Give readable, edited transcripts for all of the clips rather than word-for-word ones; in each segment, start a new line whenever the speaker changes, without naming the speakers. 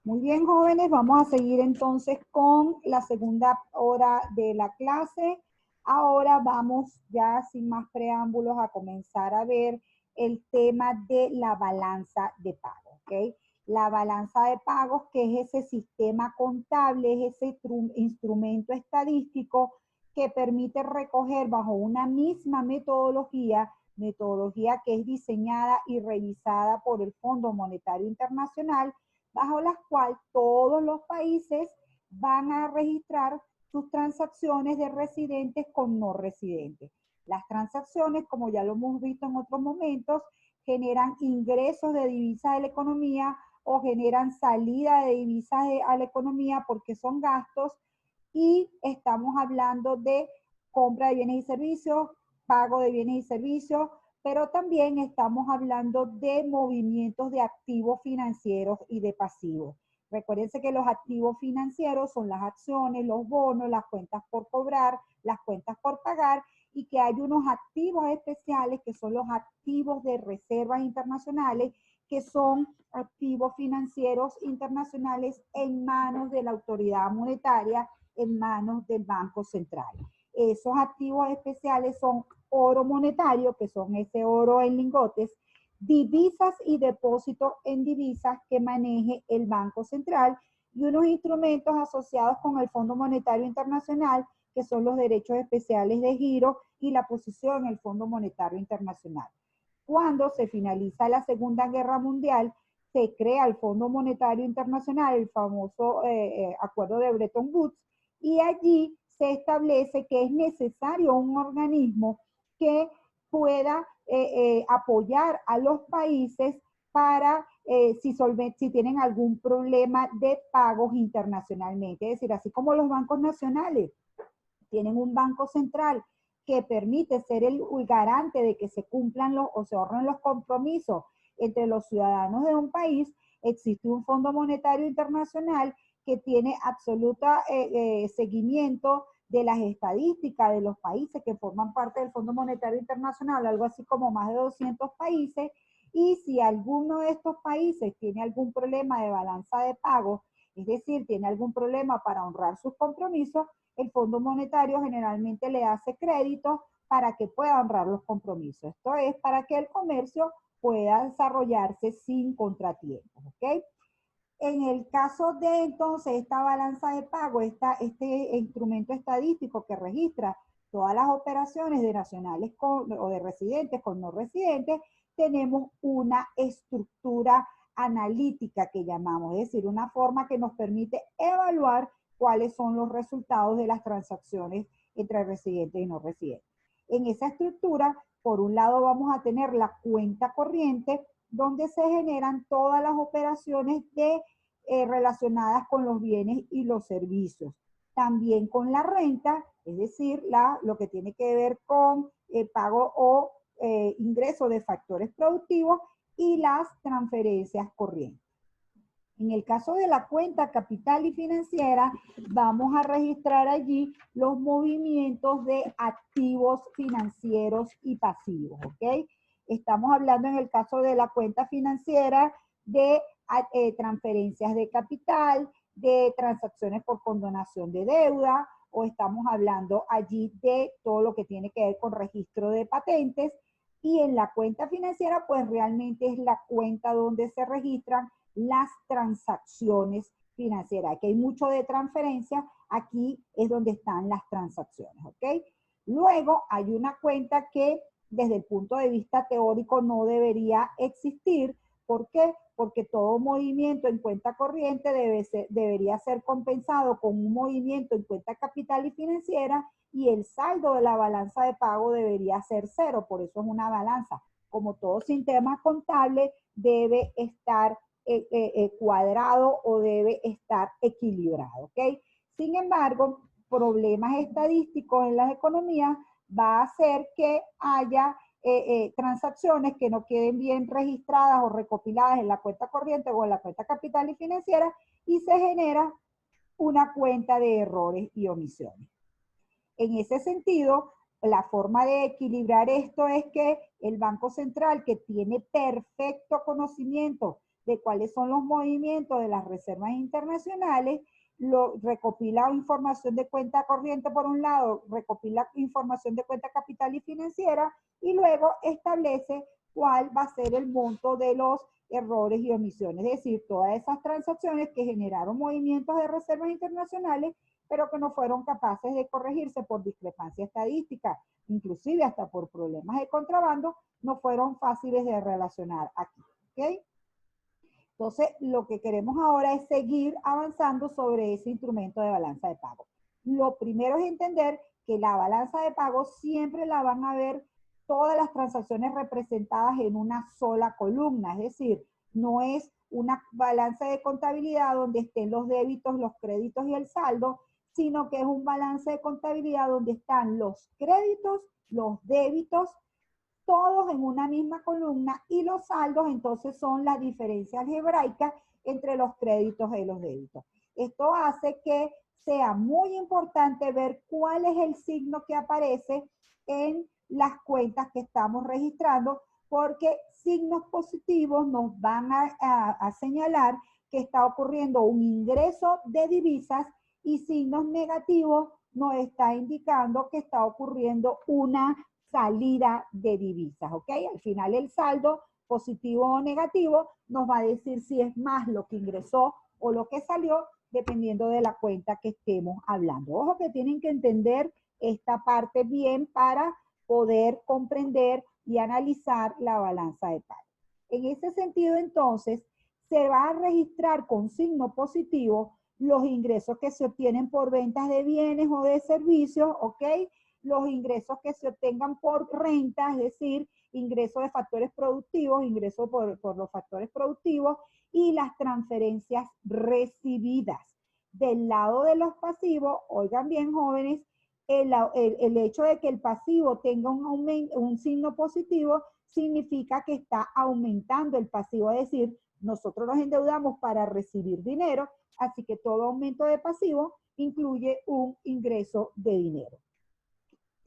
Muy bien, jóvenes, vamos a seguir entonces con la segunda hora de la clase. Ahora vamos ya sin más preámbulos a comenzar a ver el tema de la balanza de pagos, ¿ok? La balanza de pagos, que es ese sistema contable, es ese instrumento estadístico que permite recoger bajo una misma metodología que es diseñada y revisada por el Fondo Monetario Internacional, bajo las cuales todos los países van a registrar sus transacciones de residentes con no residentes. Las transacciones, como ya lo hemos visto en otros momentos, generan ingresos de divisas de la economía o generan salida de divisas a la economía porque son gastos, y estamos hablando de compra de bienes y servicios, pago de bienes y servicios, pero también estamos hablando de movimientos de activos financieros y de pasivos. Recuérdense que los activos financieros son las acciones, los bonos, las cuentas por cobrar, las cuentas por pagar, y que hay unos activos especiales que son los activos de reservas internacionales, que son activos financieros internacionales en manos de la autoridad monetaria, en manos del Banco Central. Esos activos especiales son oro monetario, que son ese oro en lingotes, divisas y depósitos en divisas que maneje el Banco Central, y unos instrumentos asociados con el Fondo Monetario Internacional, que son los derechos especiales de giro y la posición en el Fondo Monetario Internacional. Cuando se finaliza la Segunda Guerra Mundial, se crea el Fondo Monetario Internacional, el famoso acuerdo de Bretton Woods, y allí se establece que es necesario un organismo que pueda apoyar a los países para si tienen algún problema de pagos internacionalmente. Es decir, así como los bancos nacionales tienen un banco central que permite ser el garante de que se cumplan o se ahorren los compromisos entre los ciudadanos de un país, existe un Fondo Monetario Internacional que tiene absoluta seguimiento de las estadísticas de los países que forman parte del Fondo Monetario Internacional, algo así como más de 200 países, y si alguno de estos países tiene algún problema de balanza de pagos, es decir, tiene algún problema para honrar sus compromisos, el Fondo Monetario generalmente le hace créditos para que pueda honrar los compromisos. Esto es para que el comercio pueda desarrollarse sin contratiempos, ¿ok? En el caso de entonces esta balanza de pago, este instrumento estadístico que registra todas las operaciones de nacionales o de residentes con no residentes, tenemos una estructura analítica que llamamos, es decir, una forma que nos permite evaluar cuáles son los resultados de las transacciones entre residentes y no residentes. En esa estructura, por un lado vamos a tener la cuenta corriente, donde se generan todas las operaciones relacionadas con los bienes y los servicios. También con la renta, es decir, lo que tiene que ver con pago o ingreso de factores productivos, y las transferencias corrientes. En el caso de la cuenta capital y financiera, vamos a registrar allí los movimientos de activos financieros y pasivos, ¿ok? Estamos hablando en el caso de la cuenta financiera de transferencias de capital, de transacciones por condonación de deuda, o estamos hablando allí de todo lo que tiene que ver con registro de patentes. Y en la cuenta financiera, pues realmente es la cuenta donde se registran las transacciones financieras. Aquí hay mucho de transferencia, aquí es donde están las transacciones, ¿ok? Luego hay una cuenta que desde el punto de vista teórico no debería existir. ¿Por qué? Porque todo movimiento en cuenta corriente debería ser compensado con un movimiento en cuenta capital y financiera, y el saldo de la balanza de pago debería ser cero. Por eso es una balanza. Como todo sistema contable, debe estar cuadrado o debe estar equilibrado, ¿ok? Sin embargo, problemas estadísticos en las economías va a hacer que haya transacciones que no queden bien registradas o recopiladas en la cuenta corriente o en la cuenta capital y financiera, y se genera una cuenta de errores y omisiones. En ese sentido, la forma de equilibrar esto es que el Banco Central, que tiene perfecto conocimiento de cuáles son los movimientos de las reservas internacionales, recopila información de cuenta corriente por un lado, recopila información de cuenta capital y financiera y luego establece cuál va a ser el monto de los errores y omisiones. Es decir, todas esas transacciones que generaron movimientos de reservas internacionales, pero que no fueron capaces de corregirse por discrepancia estadística, inclusive hasta por problemas de contrabando, no fueron fáciles de relacionar aquí. ¿Ok? Entonces, lo que queremos ahora es seguir avanzando sobre ese instrumento de balanza de pago. Lo primero es entender que la balanza de pago siempre la van a ver todas las transacciones representadas en una sola columna, es decir, no es una balanza de contabilidad donde estén los débitos, los créditos y el saldo, sino que es un balance de contabilidad donde están los créditos, los débitos, todos en una misma columna y los saldos entonces son la diferencia algebraica entre los créditos y los débitos. Esto hace que sea muy importante ver cuál es el signo que aparece en las cuentas que estamos registrando, porque signos positivos nos van a señalar que está ocurriendo un ingreso de divisas y signos negativos nos está indicando que está ocurriendo una salida de divisas, ¿ok? Al final el saldo positivo o negativo nos va a decir si es más lo que ingresó o lo que salió, dependiendo de la cuenta que estemos hablando. Ojo que tienen que entender esta parte bien para poder comprender y analizar la balanza de pago. En ese sentido, entonces, se va a registrar con signo positivo los ingresos que se obtienen por ventas de bienes o de servicios, ¿ok? Los ingresos que se obtengan por renta, es decir, ingresos de factores productivos, ingresos por los factores productivos y las transferencias recibidas. Del lado de los pasivos, oigan bien jóvenes, el hecho de que el pasivo tenga un signo positivo significa que está aumentando el pasivo, es decir, nosotros nos endeudamos para recibir dinero, así que todo aumento de pasivo incluye un ingreso de dinero.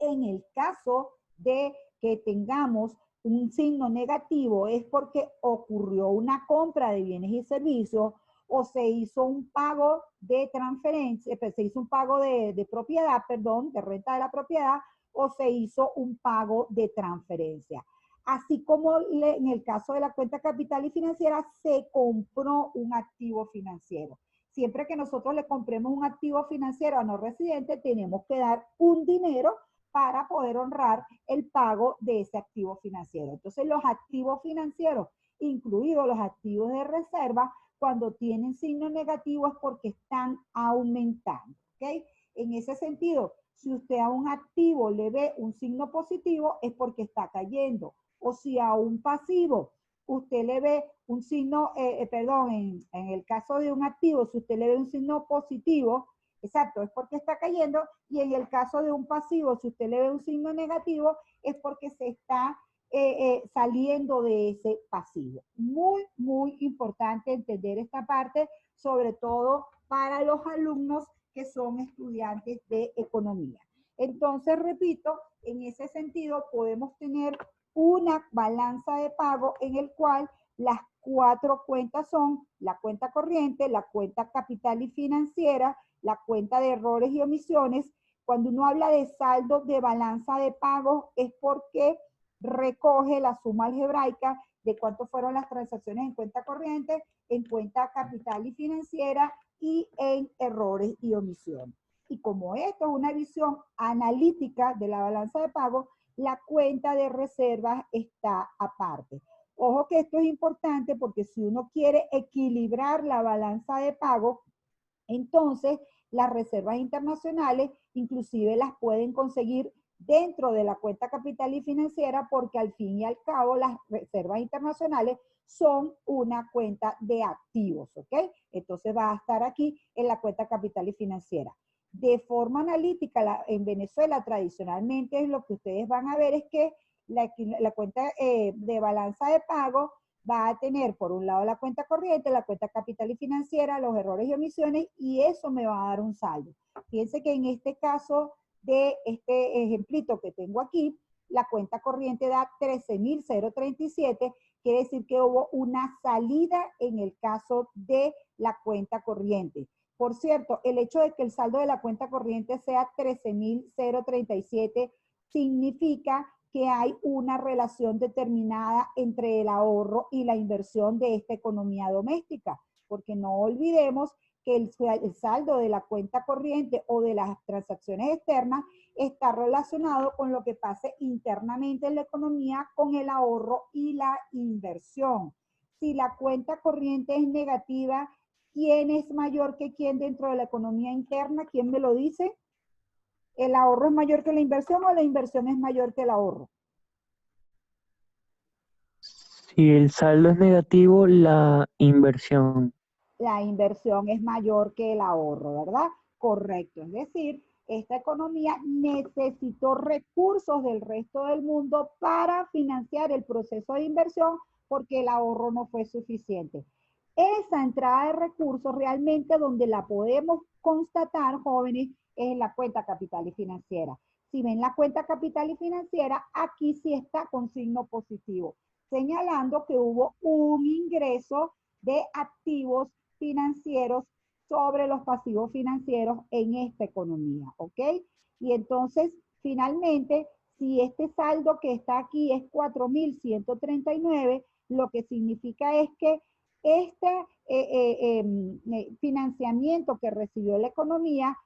En el caso de que tengamos un signo negativo es porque ocurrió una compra de bienes y servicios o se hizo un pago de transferencia, se hizo un pago de propiedad, perdón, de renta de la propiedad, o se hizo un pago de transferencia. Así como en el caso de la cuenta capital y financiera, se compró un activo financiero. Siempre que nosotros le compremos un activo financiero a no residente, tenemos que dar un dinero para poder honrar el pago de ese activo financiero. Entonces, los activos financieros, incluidos los activos de reserva, cuando tienen signo negativo es porque están aumentando, ¿ok? En ese sentido, si usted a un activo le ve un signo positivo, es porque está cayendo. O si a un pasivo usted le ve un signo, en el caso de un activo, si usted le ve un signo positivo, exacto, es porque está cayendo, y en el caso de un pasivo, si usted le ve un signo negativo, es porque se está saliendo de ese pasivo. Muy, muy importante entender esta parte, sobre todo para los alumnos que son estudiantes de economía. Entonces, repito, en ese sentido podemos tener una balanza de pago en el cual las 4 cuentas son la cuenta corriente, la cuenta capital y financiera, la cuenta de errores y omisiones. Cuando uno habla de saldo de balanza de pagos es porque recoge la suma algebraica de cuánto fueron las transacciones en cuenta corriente, en cuenta capital y financiera y en errores y omisiones. Y como esto es una visión analítica de la balanza de pago, la cuenta de reservas está aparte. Ojo que esto es importante porque si uno quiere equilibrar la balanza de pago, entonces las reservas internacionales inclusive las pueden conseguir dentro de la cuenta capital y financiera porque al fin y al cabo las reservas internacionales son una cuenta de activos, ¿ok? Entonces va a estar aquí en la cuenta capital y financiera. De forma analítica, en Venezuela tradicionalmente lo que ustedes van a ver es que la cuenta de balanza de pago va a tener por un lado la cuenta corriente, la cuenta capital y financiera, los errores y omisiones, y eso me va a dar un saldo. Fíjense que en este caso de este ejemplito que tengo aquí, la cuenta corriente da 13.037 quiere decir que hubo una salida en el caso de la cuenta corriente. Por cierto, el hecho de que el saldo de la cuenta corriente sea 13.037 significa que hay una relación determinada entre el ahorro y la inversión de esta economía doméstica, porque no olvidemos que el saldo de la cuenta corriente o de las transacciones externas está relacionado con lo que pase internamente en la economía con el ahorro y la inversión. Si la cuenta corriente es negativa, ¿quién es mayor que quién dentro de la economía interna? ¿Quién me lo dice? ¿El ahorro es mayor que la inversión o la inversión es mayor que el ahorro?
Si el saldo es negativo, la inversión.
La inversión es mayor que el ahorro, ¿verdad? Correcto. Es decir, esta economía necesitó recursos del resto del mundo para financiar el proceso de inversión porque el ahorro no fue suficiente. Esa entrada de recursos realmente donde la podemos constatar, jóvenes, es en la cuenta capital y financiera. Si ven la cuenta capital y financiera, aquí sí está con signo positivo, señalando que hubo un ingreso de activos financieros sobre los pasivos financieros en esta economía, ¿ok? Y entonces, finalmente, si este saldo que está aquí es 4.139, lo que significa es que este financiamiento que recibió la economía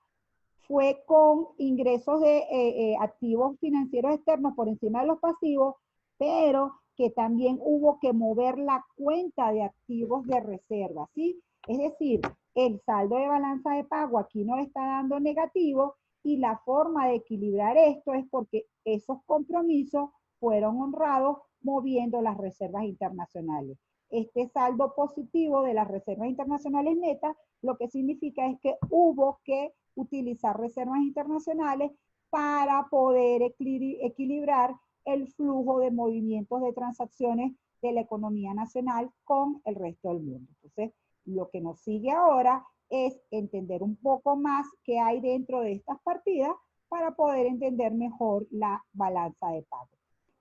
fue con ingresos de activos financieros externos por encima de los pasivos, pero que también hubo que mover la cuenta de activos de reserva, ¿sí? Es decir, el saldo de balanza de pago aquí nos está dando negativo y la forma de equilibrar esto es porque esos compromisos fueron honrados moviendo las reservas internacionales. Este saldo positivo de las reservas internacionales netas lo que significa es que hubo que utilizar reservas internacionales para poder equilibrar el flujo de movimientos de transacciones de la economía nacional con el resto del mundo. Entonces, lo que nos sigue ahora es entender un poco más qué hay dentro de estas partidas para poder entender mejor la balanza de pago.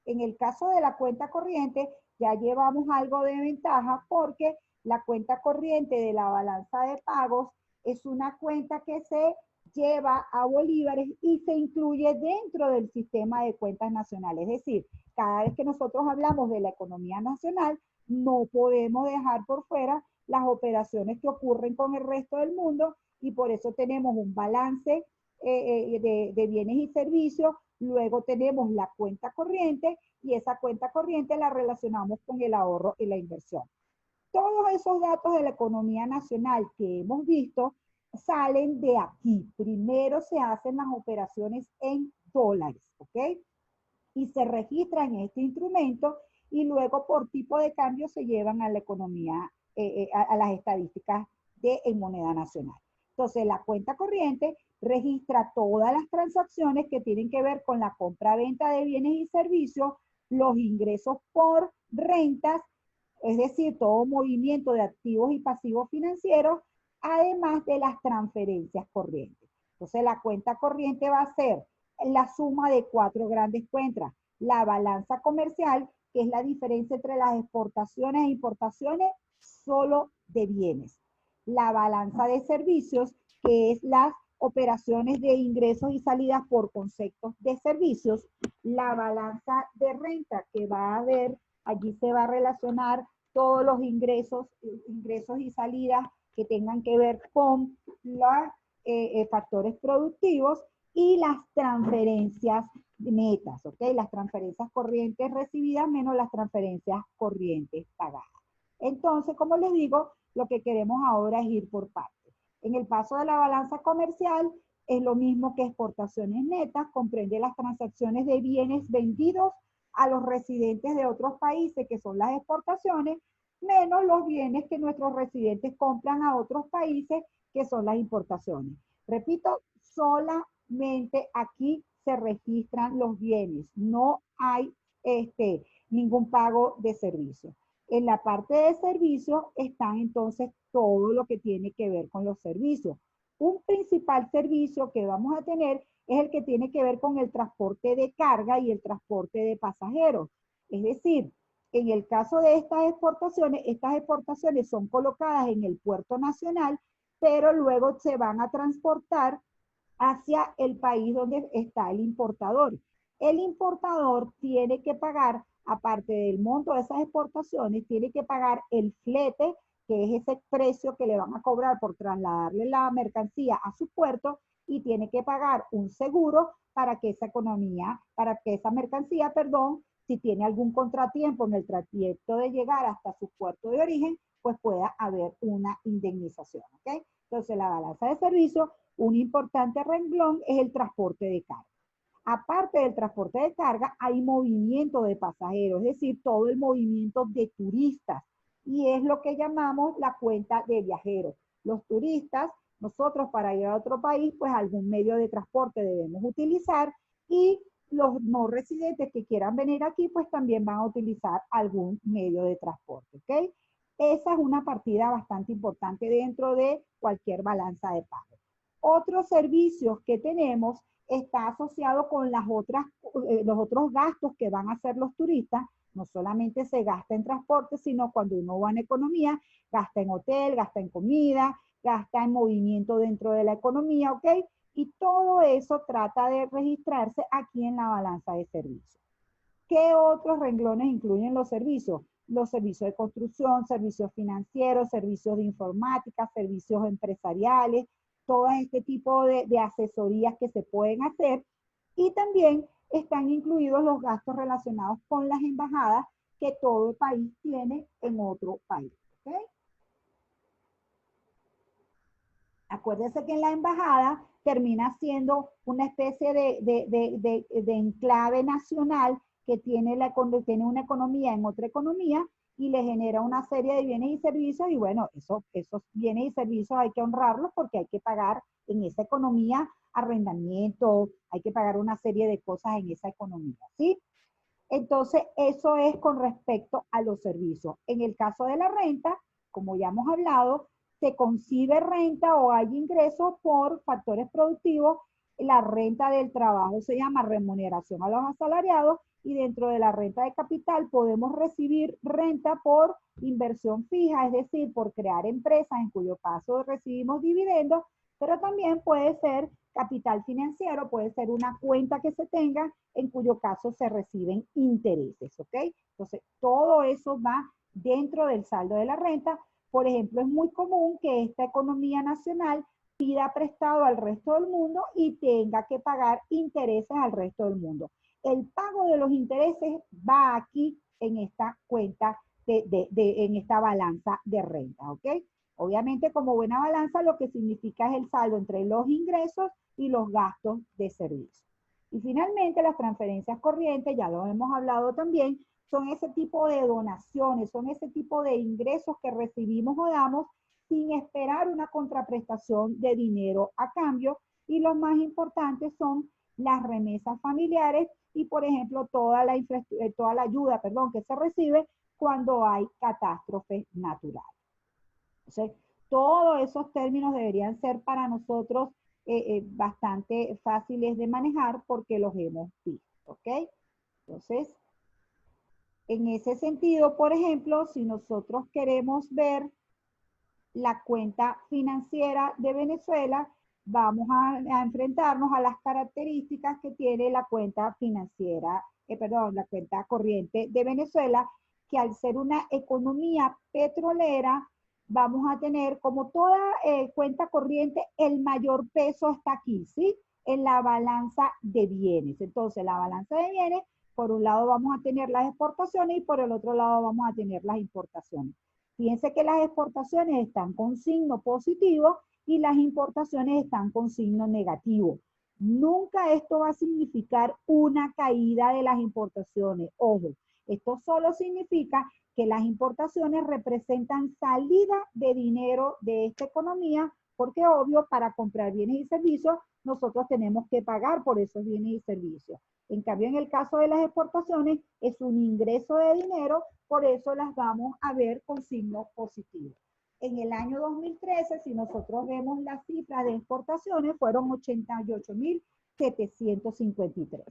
En el caso de la cuenta corriente, ya llevamos algo de ventaja porque la cuenta corriente de la balanza de pagos es una cuenta que se lleva a bolívares y se incluye dentro del sistema de cuentas nacionales. Es decir, cada vez que nosotros hablamos de la economía nacional, no podemos dejar por fuera las operaciones que ocurren con el resto del mundo y por eso tenemos un balance de bienes y servicios, luego tenemos la cuenta corriente y esa cuenta corriente la relacionamos con el ahorro y la inversión. Todos esos datos de la economía nacional que hemos visto salen de aquí. Primero se hacen las operaciones en dólares, ¿ok? Y se registran en este instrumento y luego por tipo de cambio se llevan a la economía, a las estadísticas en moneda nacional. Entonces, la cuenta corriente registra todas las transacciones que tienen que ver con la compra-venta de bienes y servicios, los ingresos por rentas, es decir, todo movimiento de activos y pasivos financieros, además de las transferencias corrientes. Entonces, la cuenta corriente va a ser la suma de cuatro grandes cuentas. La balanza comercial, que es la diferencia entre las exportaciones e importaciones solo de bienes. La balanza de servicios, que es las operaciones de ingresos y salidas por conceptos de servicios. La balanza de renta, que va a ver, allí se va a relacionar todos los ingresos y salidas que tengan que ver con los factores productivos y las transferencias netas, ¿ok? Las transferencias corrientes recibidas menos las transferencias corrientes pagadas. Entonces, como les digo, lo que queremos ahora es ir por partes. En el paso de la balanza comercial, es lo mismo que exportaciones netas, comprende las transacciones de bienes vendidos a los residentes de otros países, que son las exportaciones, menos los bienes que nuestros residentes compran a otros países, que son las importaciones. Repito, solamente aquí se registran los bienes, no hay ningún pago de servicio. En la parte de servicios están entonces todo lo que tiene que ver con los servicios. Un principal servicio que vamos a tener es el que tiene que ver con el transporte de carga y el transporte de pasajeros. Es decir, En el caso de estas exportaciones son colocadas en el puerto nacional, pero luego se van a transportar hacia el país donde está el importador. El importador tiene que pagar, aparte del monto de esas exportaciones, tiene que pagar el flete, que es ese precio que le van a cobrar por trasladarle la mercancía a su puerto, y tiene que pagar un seguro para que esa mercancía, perdón, si tiene algún contratiempo en el trayecto de llegar hasta su puerto de origen, pues pueda haber una indemnización, ¿ok? Entonces, la balanza de servicio, un importante renglón es el transporte de carga. Aparte del transporte de carga, hay movimiento de pasajeros, es decir, todo el movimiento de turistas. Y es lo que llamamos la cuenta de viajeros. Los turistas, nosotros para ir a otro país, pues algún medio de transporte debemos utilizar, y los no residentes que quieran venir aquí, pues también van a utilizar algún medio de transporte, ¿ok? Esa es una partida bastante importante dentro de cualquier balanza de pago. Otros servicios que tenemos está asociado con los otros gastos que van a hacer los turistas. No solamente se gasta en transporte, sino cuando uno va en economía, gasta en hotel, gasta en comida, gasta en movimiento dentro de la economía, ¿ok? Y todo eso trata de registrarse aquí en la balanza de servicios. ¿Qué otros renglones incluyen los servicios? Los servicios de construcción, servicios financieros, servicios de informática, servicios empresariales, todo este tipo de asesorías que se pueden hacer. Y también están incluidos los gastos relacionados con las embajadas que todo el país tiene en otro país, ¿ok? Acuérdense que en la embajada termina siendo una especie de enclave nacional que tiene una economía en otra economía, y le genera una serie de bienes y servicios, y bueno, esos bienes y servicios hay que honrarlos porque hay que pagar en esa economía arrendamiento, hay que pagar una serie de cosas en esa economía, ¿sí? Entonces, eso es con respecto a los servicios. En el caso de la renta, como ya hemos hablado, se concibe renta o hay ingresos por factores productivos. La renta del trabajo se llama remuneración a los asalariados, y dentro de la renta de capital podemos recibir renta por inversión fija, es decir, por crear empresas, en cuyo caso recibimos dividendos, pero también puede ser capital financiero, puede ser una cuenta que se tenga, en cuyo caso se reciben intereses, ¿ok? Entonces, todo eso va dentro del saldo de la renta. Por ejemplo, es muy común que esta economía nacional pida prestado al resto del mundo y tenga que pagar intereses al resto del mundo. El pago de los intereses va aquí en esta cuenta, en esta balanza de renta, ¿ok? Obviamente, como buena balanza, lo que significa es el saldo entre los ingresos y los gastos de servicio. Y finalmente, las transferencias corrientes, ya lo hemos hablado también, son ese tipo de donaciones, son ese tipo de ingresos que recibimos o damos sin esperar una contraprestación de dinero a cambio. Y los más importantes son las remesas familiares y, por ejemplo, toda la ayuda, que se recibe cuando hay catástrofes naturales. Entonces, todos esos términos deberían ser para nosotros bastante fáciles de manejar porque los hemos visto, ¿ok? Entonces, en ese sentido, por ejemplo, si nosotros queremos ver la cuenta financiera de Venezuela, vamos a enfrentarnos a las características que tiene la cuenta financiera, la cuenta corriente de Venezuela, que al ser una economía petrolera, vamos a tener, como toda cuenta corriente, el mayor peso está aquí, ¿sí? En la balanza de bienes. Entonces, la balanza de bienes, por un lado vamos a tener las exportaciones y por el otro lado vamos a tener las importaciones. Fíjense que las exportaciones están con signo positivo y las importaciones están con signo negativo. Nunca esto va a significar una caída de las importaciones. Ojo, esto solo significa que las importaciones representan salida de dinero de esta economía, porque obvio, para comprar bienes y servicios, nosotros tenemos que pagar por esos bienes y servicios. En cambio, en el caso de las exportaciones, es un ingreso de dinero, por eso las vamos a ver con signo positivo. En el año 2013, si nosotros vemos las cifras de exportaciones, fueron 88.753.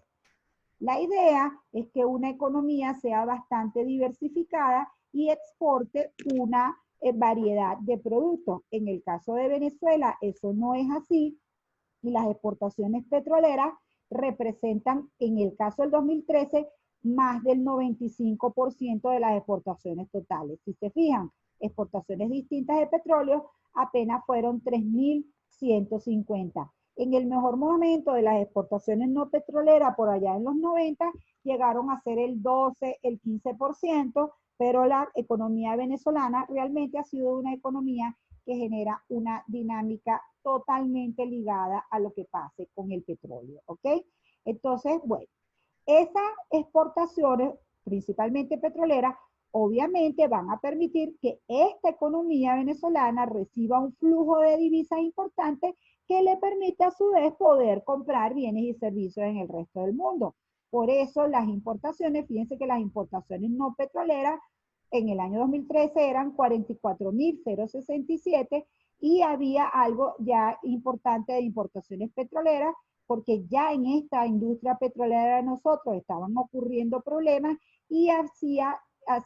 La idea es que una economía sea bastante diversificada y exporte una variedad de productos. En el caso de Venezuela, eso no es así y las exportaciones petroleras representan, en el caso del 2013, más del 95% de las exportaciones totales. Si se fijan, exportaciones distintas de petróleo apenas fueron 3.150. En el mejor momento de las exportaciones no petroleras, por allá en los 90, llegaron a ser el 12, el 15%, pero la economía venezolana realmente ha sido una economía que genera una dinámica totalmente ligada a lo que pase con el petróleo, ¿ok? Entonces, bueno, esas exportaciones, principalmente petroleras, obviamente van a permitir que esta economía venezolana reciba un flujo de divisas importante que le permite a su vez poder comprar bienes y servicios en el resto del mundo. Por eso las importaciones, fíjense que las importaciones no petroleras en el año 2013 eran 44.067 y había algo ya importante de importaciones petroleras porque ya en esta industria petrolera de nosotros estaban ocurriendo problemas y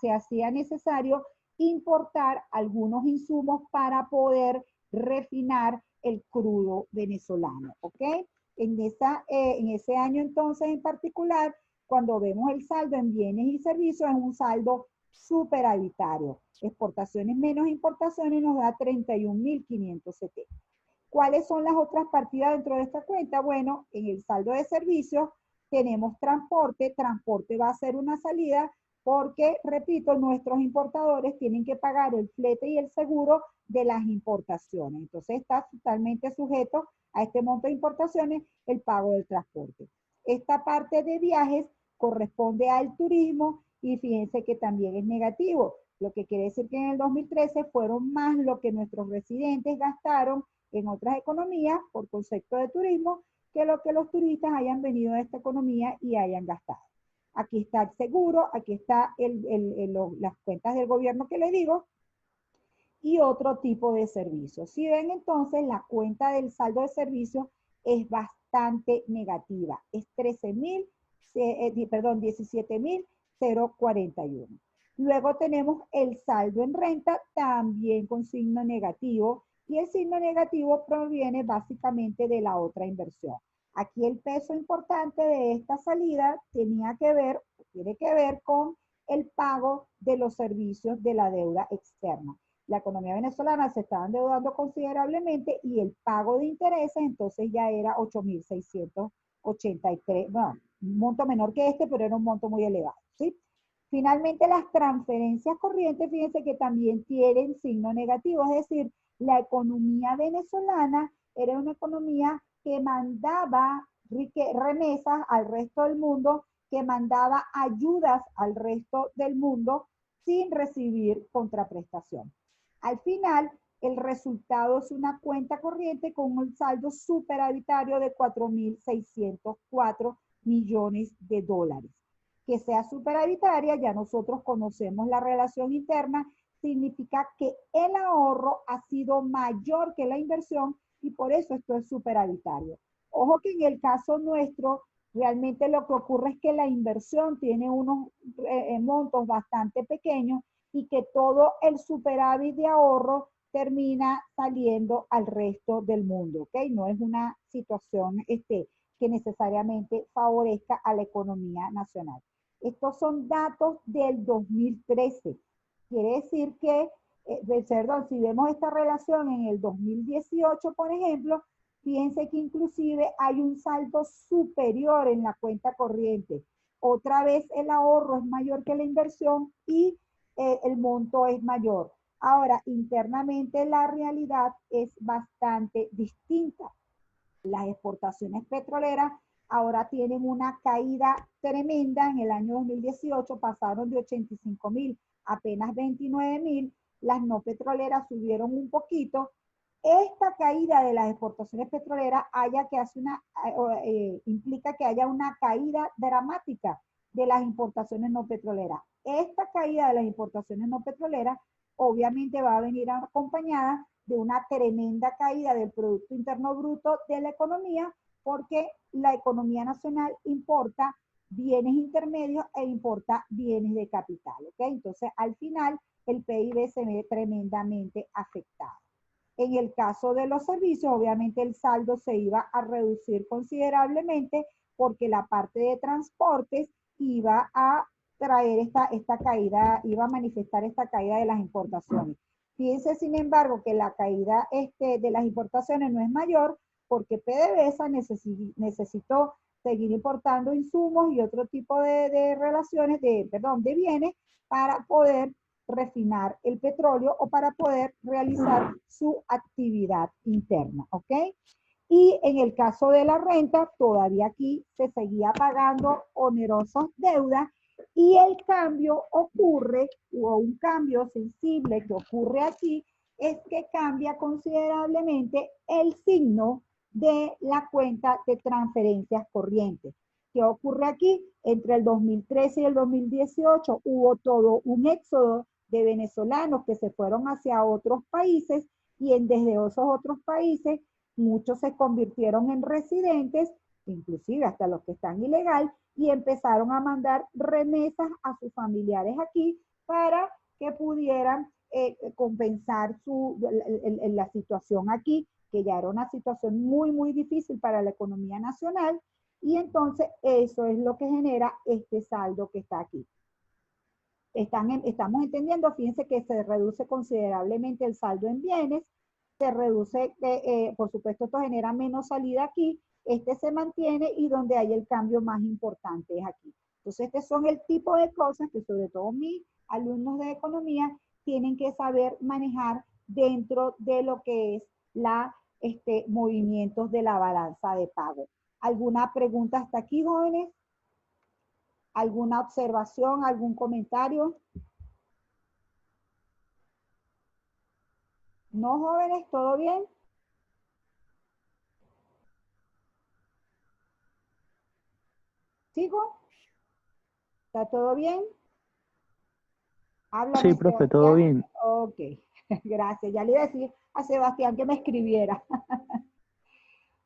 se hacía necesario importar algunos insumos para poder refinar el crudo venezolano, ¿ok? En ese año entonces en particular, cuando vemos el saldo en bienes y servicios, es un saldo superavitario. Exportaciones menos importaciones nos da 31.570. ¿Cuáles son las otras partidas dentro de esta cuenta? Bueno, en el saldo de servicios tenemos transporte. Transporte va a ser una salida porque, repito, nuestros importadores tienen que pagar el flete y el seguro de las importaciones. Entonces está totalmente sujeto a este monto de importaciones el pago del transporte. Esta parte de viajes corresponde al turismo y fíjense que también es negativo, lo que quiere decir que en el 2013 fueron más lo que nuestros residentes gastaron en otras economías por concepto de turismo que lo que los turistas hayan venido a esta economía y hayan gastado. Aquí está el seguro, aquí está las cuentas del gobierno que les digo y otro tipo de servicios. Si ven entonces la cuenta del saldo de servicios es bastante negativa, es 17.041. Luego tenemos el saldo en renta también con signo negativo y el signo negativo proviene básicamente de la otra inversión. Aquí el peso importante de esta salida tiene que ver con el pago de los servicios de la deuda externa. La economía venezolana se estaba endeudando considerablemente y el pago de intereses entonces ya era 8.683, bueno, un monto menor que este, pero era un monto muy elevado, ¿sí? Finalmente, las transferencias corrientes, fíjense que también tienen signo negativo, es decir, la economía venezolana era una economía que mandaba remesas al resto del mundo, que mandaba ayudas al resto del mundo sin recibir contraprestación. Al final, el resultado es una cuenta corriente con un saldo superavitario de 4.604 millones de dólares. Que sea superavitaria, ya nosotros conocemos la relación interna, significa que el ahorro ha sido mayor que la inversión y por eso esto es superavitario. Ojo que en el caso nuestro, realmente lo que ocurre es que la inversión tiene unos montos bastante pequeños y que todo el superávit de ahorro termina saliendo al resto del mundo, ¿ok? No es una situación que necesariamente favorezca a la economía nacional. Estos son datos del 2013. Quiere decir que, perdón, si vemos esta relación en el 2018, por ejemplo, fíjense que inclusive hay un saldo superior en la cuenta corriente. Otra vez el ahorro es mayor que la inversión y el monto es mayor. Ahora, internamente la realidad es bastante distinta. Las exportaciones petroleras ahora tienen una caída tremenda. En el año 2018 pasaron de 85.000 a apenas 29.000. Las no petroleras subieron un poquito. Esta caída de las exportaciones petroleras implica que haya una caída dramática de las importaciones no petroleras. Esta caída de las importaciones no petroleras obviamente va a venir acompañada de una tremenda caída del Producto Interno Bruto de la economía, porque la economía nacional importa bienes intermedios e importa bienes de capital, ¿ok? Entonces, al final, el PIB se ve tremendamente afectado. En el caso de los servicios, obviamente el saldo se iba a reducir considerablemente porque la parte de transportes iba a traer esta caída, iba a manifestar esta caída de las importaciones. Fíjense, sin embargo, que la caída de las importaciones no es mayor porque PDVSA necesitó seguir importando insumos y otro tipo de relaciones, de bienes para poder refinar el petróleo o para poder realizar su actividad interna, ¿ok? Y en el caso de la renta, todavía aquí se seguía pagando onerosas deudas y el cambio ocurre, o un cambio sensible que ocurre aquí, es que cambia considerablemente el signo de la cuenta de transferencias corrientes. ¿Qué ocurre aquí? Entre el 2013 y el 2018 hubo todo un éxodo de venezolanos que se fueron hacia otros países y desde esos otros países muchos se convirtieron en residentes, inclusive hasta los que están ilegal, y empezaron a mandar remesas a sus familiares aquí para que pudieran compensar la situación aquí, que ya era una situación muy, muy difícil para la economía nacional, y entonces eso es lo que genera este saldo que está aquí. Estamos entendiendo, fíjense que se reduce considerablemente el saldo en bienes, se reduce, por supuesto esto genera menos salida aquí, este se mantiene y donde hay el cambio más importante es aquí. Entonces, estos son el tipo de cosas que sobre todo mis alumnos de economía tienen que saber manejar dentro de lo que es la movimientos de la balanza de pago. ¿Alguna pregunta hasta aquí, jóvenes? ¿Alguna observación, algún comentario? ¿No, jóvenes? ¿Todo bien? ¿Sigo? ¿Está todo bien?
Sí,
Háblame,
profe, todo
Sebastián.
bien.
Ok, gracias. Ya le iba a decir a Sebastián que me escribiera.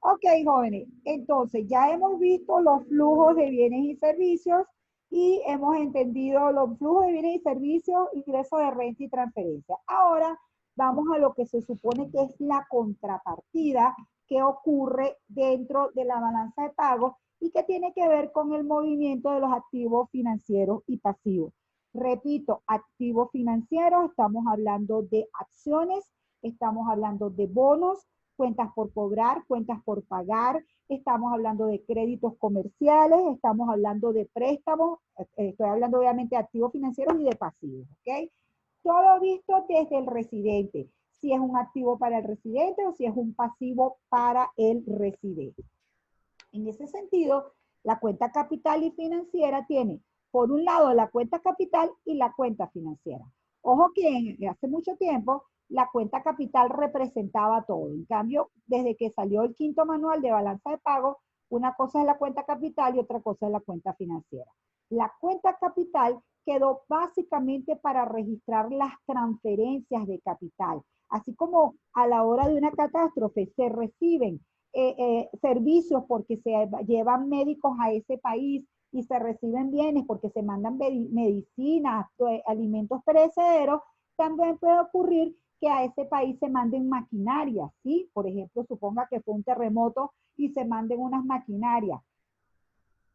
Ok, jóvenes. Entonces, ya hemos visto los flujos de bienes y servicios y hemos entendido los flujos de bienes y servicios, ingresos de renta y transferencia. Ahora vamos a lo que se supone que es la contrapartida que ocurre dentro de la balanza de pagos y que tiene que ver con el movimiento de los activos financieros y pasivos. Repito, activos financieros, estamos hablando de acciones, estamos hablando de bonos, cuentas por cobrar, cuentas por pagar, estamos hablando de créditos comerciales, estamos hablando de préstamos, estoy hablando obviamente de activos financieros y de pasivos, ¿ok? Todo visto desde el residente, si es un activo para el residente o si es un pasivo para el residente. En ese sentido, la cuenta capital y financiera tiene, por un lado, la cuenta capital y la cuenta financiera. Ojo que hace mucho tiempo la cuenta capital representaba todo. En cambio, desde que salió el quinto manual de balanza de pago, una cosa es la cuenta capital y otra cosa es la cuenta financiera. La cuenta capital quedó básicamente para registrar las transferencias de capital. Así como a la hora de una catástrofe se reciben servicios porque se llevan médicos a ese país y se reciben bienes porque se mandan medicinas, alimentos perecederos, también puede ocurrir que a ese país se manden maquinarias, ¿sí? Por ejemplo, suponga que fue un terremoto y se manden unas maquinarias.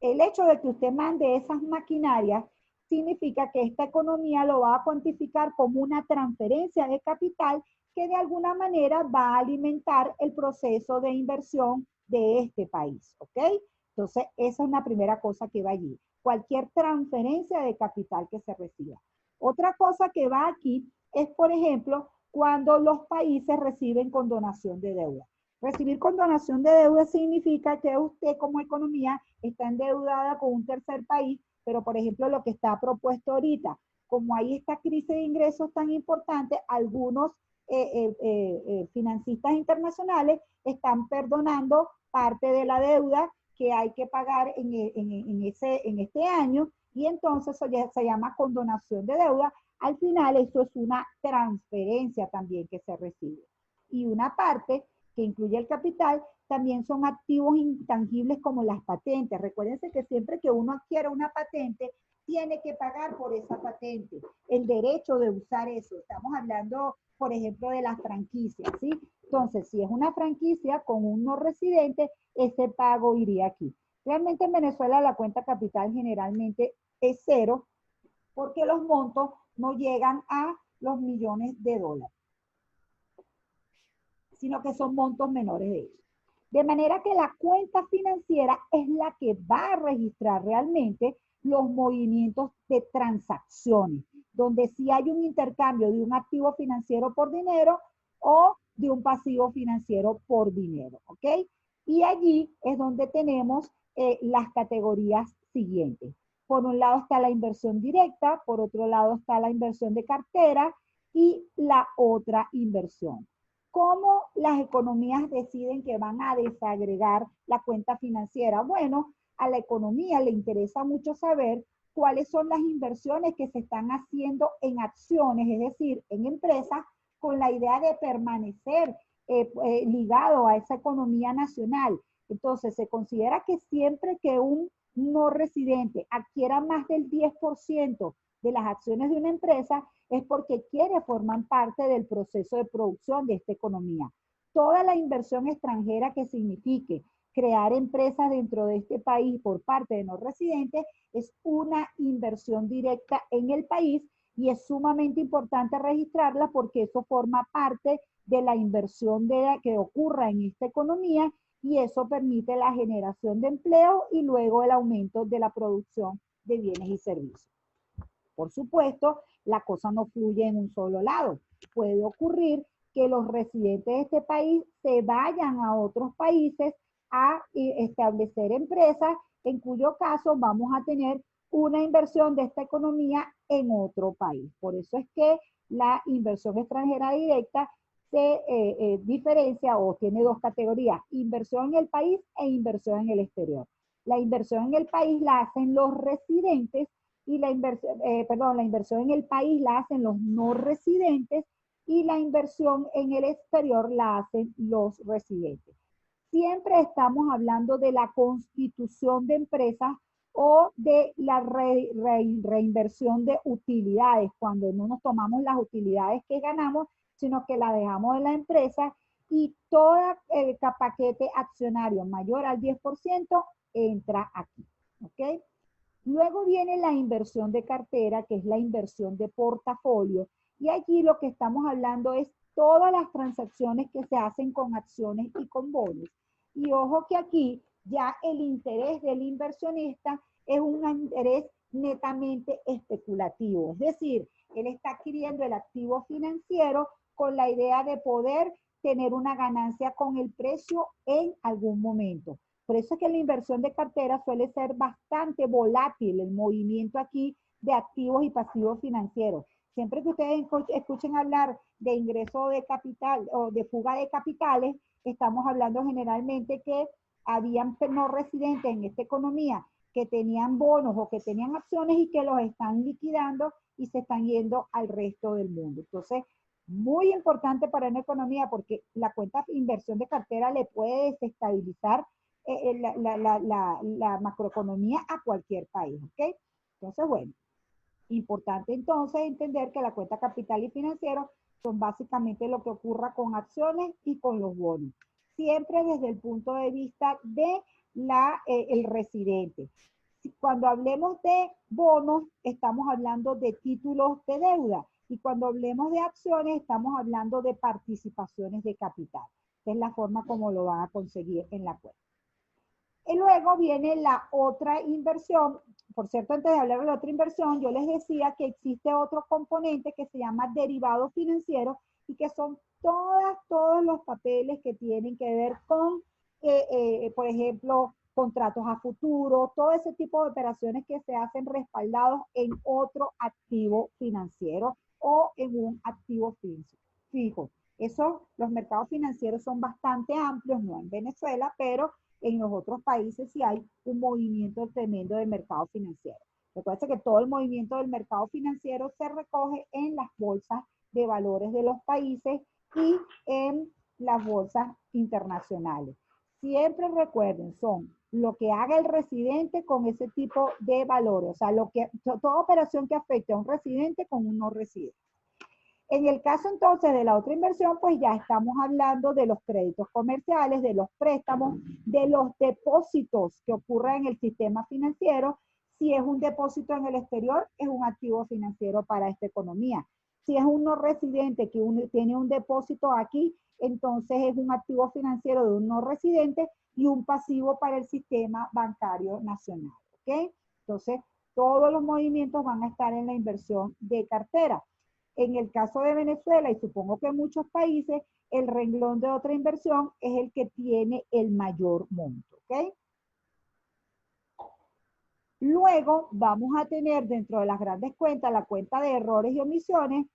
El hecho de que usted mande esas maquinarias significa que esta economía lo va a cuantificar como una transferencia de capital que de alguna manera va a alimentar el proceso de inversión de este país, ¿ok? Entonces, esa es una primera cosa que va allí. Cualquier transferencia de capital que se reciba. Otra cosa que va aquí es, por ejemplo, cuando los países reciben condonación de deuda. Recibir condonación de deuda significa que usted como economía está endeudada con un tercer país, pero por ejemplo lo que está propuesto ahorita, como hay esta crisis de ingresos tan importante, algunos financistas internacionales están perdonando parte de la deuda que hay que pagar en este año y entonces eso ya se llama condonación de deuda. Al final eso es una transferencia también que se recibe. Y una parte que incluye el capital, también son activos intangibles como las patentes. Recuérdense que siempre que uno adquiere una patente, tiene que pagar por esa patente, el derecho de usar eso. Estamos hablando, por ejemplo, de las franquicias, ¿sí? Entonces, si es una franquicia con un no residente, ese pago iría aquí. Realmente en Venezuela la cuenta capital generalmente es cero porque los montos no llegan a los millones de dólares, sino que son montos menores de eso. De manera que la cuenta financiera es la que va a registrar realmente los movimientos de transacciones, donde si hay un intercambio de un activo financiero por dinero o de un pasivo financiero por dinero, ¿ok? Y allí es donde tenemos las categorías siguientes. Por un lado está la inversión directa, por otro lado está la inversión de cartera y la otra inversión. ¿Cómo las economías deciden que van a desagregar la cuenta financiera? Bueno, a la economía le interesa mucho saber cuáles son las inversiones que se están haciendo en acciones, es decir, en empresas, con la idea de permanecer ligado a esa economía nacional. Entonces, se considera que siempre que un no residente adquiera más del 10% de las acciones de una empresa, es porque quiere formar parte del proceso de producción de esta economía. Toda la inversión extranjera que signifique crear empresas dentro de este país por parte de no residentes es una inversión directa en el país y es sumamente importante registrarla porque eso forma parte de la inversión que ocurra en esta economía y eso permite la generación de empleo y luego el aumento de la producción de bienes y servicios. Por supuesto, la cosa no fluye en un solo lado. Puede ocurrir que los residentes de este país se vayan a otros países a establecer empresas, en cuyo caso vamos a tener una inversión de esta economía en otro país. Por eso es que la inversión extranjera directa se diferencia o tiene dos categorías, inversión en el país e inversión en el exterior. La inversión en el país la hacen los residentes y la inversión en el país la hacen los no residentes y la inversión en el exterior la hacen los residentes. Siempre estamos hablando de la constitución de empresas o de la reinversión de utilidades, cuando no nos tomamos las utilidades que ganamos, sino que las dejamos en la empresa y todo el paquete accionario mayor al 10% entra aquí, ¿ok? Luego viene la inversión de cartera, que es la inversión de portafolio. Y allí lo que estamos hablando es todas las transacciones que se hacen con acciones y con bonos. Y ojo que aquí ya el interés del inversionista es un interés netamente especulativo. Es decir, él está adquiriendo el activo financiero con la idea de poder tener una ganancia con el precio en algún momento. Por eso es que la inversión de cartera suele ser bastante volátil, el movimiento aquí de activos y pasivos financieros. Siempre que ustedes escuchen hablar de ingreso de capital o de fuga de capitales, estamos hablando generalmente que habían no residentes en esta economía que tenían bonos o que tenían acciones y que los están liquidando y se están yendo al resto del mundo. Entonces, muy importante para una economía porque la cuenta de inversión de cartera le puede desestabilizar la macroeconomía a cualquier país, ¿ok? Entonces, bueno, importante entonces entender que la cuenta capital y financiero son básicamente lo que ocurra con acciones y con los bonos. Siempre desde el punto de vista de el residente. Cuando hablemos de bonos, estamos hablando de títulos de deuda. Y cuando hablemos de acciones, estamos hablando de participaciones de capital. Esta es la forma como lo van a conseguir en la cuenta. Y luego viene la otra inversión. Por cierto, antes de hablar de la otra inversión, yo les decía que existe otro componente que se llama derivado financiero y que son todos los papeles que tienen que ver con, por ejemplo, contratos a futuro, todo ese tipo de operaciones que se hacen respaldados en otro activo financiero o en un activo fijo. Eso, los mercados financieros son bastante amplios, no en Venezuela, pero en los otros países sí hay un movimiento tremendo del mercado financiero. Recuerda que todo el movimiento del mercado financiero se recoge en las bolsas de valores de los países y en las bolsas internacionales. Siempre recuerden, son lo que haga el residente con ese tipo de valores, o sea, toda operación que afecte a un residente con un no residente. En el caso entonces de la otra inversión, pues ya estamos hablando de los créditos comerciales, de los préstamos, de los depósitos que ocurren en el sistema financiero. Si es un depósito en el exterior, es un activo financiero para esta economía. Si es un no residente que tiene un depósito aquí, entonces es un activo financiero de un no residente y un pasivo para el sistema bancario nacional. ¿Ok? Entonces, todos los movimientos van a estar en la inversión de cartera. En el caso de Venezuela, y supongo que en muchos países, el renglón de otra inversión es el que tiene el mayor monto. ¿Ok? Luego vamos a tener dentro de las grandes cuentas la cuenta de errores y omisiones.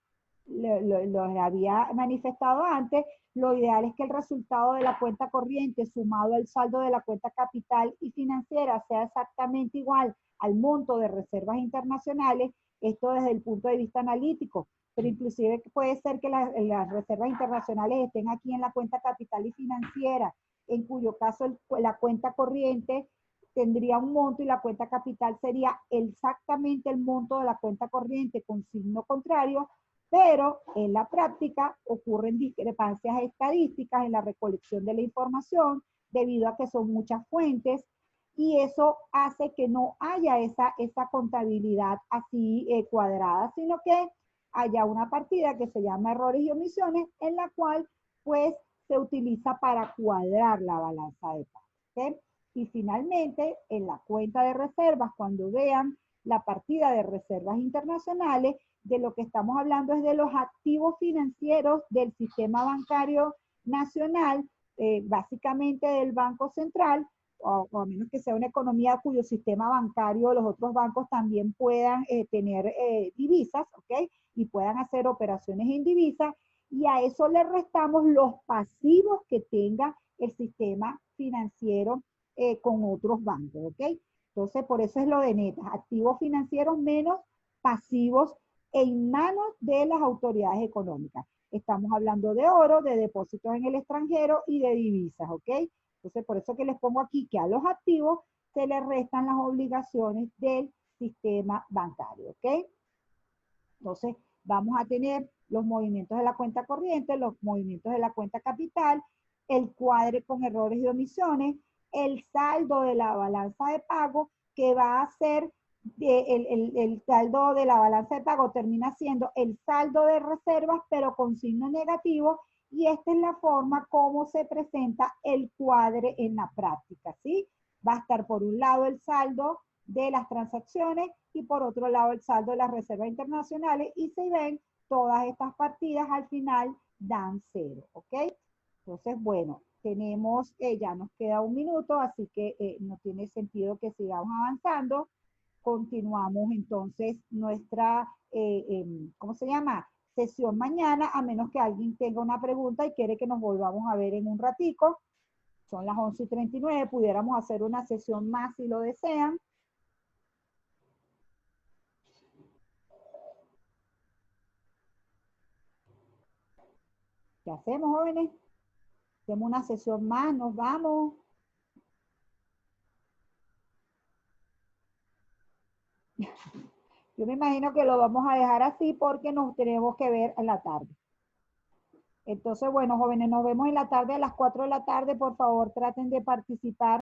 Lo había manifestado antes. Lo ideal es que el resultado de la cuenta corriente sumado al saldo de la cuenta capital y financiera sea exactamente igual al monto de reservas internacionales. Esto desde el punto de vista analítico, pero inclusive puede ser que las reservas internacionales estén aquí en la cuenta capital y financiera, en cuyo caso la cuenta corriente tendría un monto y la cuenta capital sería exactamente el monto de la cuenta corriente con signo contrario, pero en la práctica ocurren discrepancias estadísticas en la recolección de la información debido a que son muchas fuentes y eso hace que no haya esa contabilidad así cuadrada, sino que haya una partida que se llama errores y omisiones en la cual pues se utiliza para cuadrar la balanza de pagos. ¿Okay? Y finalmente, en la cuenta de reservas, cuando vean la partida de reservas internacionales, de lo que estamos hablando es de los activos financieros del sistema bancario nacional, básicamente del Banco Central, o a menos que sea una economía cuyo sistema bancario, los otros bancos también puedan tener divisas, ¿ok? Y puedan hacer operaciones en divisas, y a eso le restamos los pasivos que tenga el sistema financiero con otros bancos, ¿ok? Entonces, por eso es lo de netas, activos financieros menos pasivos en manos de las autoridades económicas. Estamos hablando de oro, de depósitos en el extranjero y de divisas, ¿ok? Entonces, por eso que les pongo aquí que a los activos se les restan las obligaciones del sistema bancario, ¿ok? Entonces, vamos a tener los movimientos de la cuenta corriente, los movimientos de la cuenta capital, el cuadre con errores y omisiones, el saldo de la balanza de pago, que va a ser, el saldo de la balanza de pago termina siendo el saldo de reservas, pero con signo negativo, y esta es la forma como se presenta el cuadre en la práctica, ¿sí? Va a estar por un lado el saldo de las transacciones y por otro lado el saldo de las reservas internacionales, y si ven, todas estas partidas al final dan cero, ¿ok? Entonces, bueno, tenemos, ya nos queda un minuto, así que no tiene sentido que sigamos avanzando. Continuamos entonces nuestra, ¿cómo se llama? Sesión mañana, a menos que alguien tenga una pregunta y quiere que nos volvamos a ver en un ratico. Son las 11:39, pudiéramos hacer una sesión más si lo desean. ¿Qué hacemos, jóvenes? Hacemos una sesión más, nos vamos. Yo me imagino que lo vamos a dejar así porque nos tenemos que ver en la tarde. Entonces, bueno, jóvenes, nos vemos en la tarde a las 4 de la tarde. Por favor, traten de participar.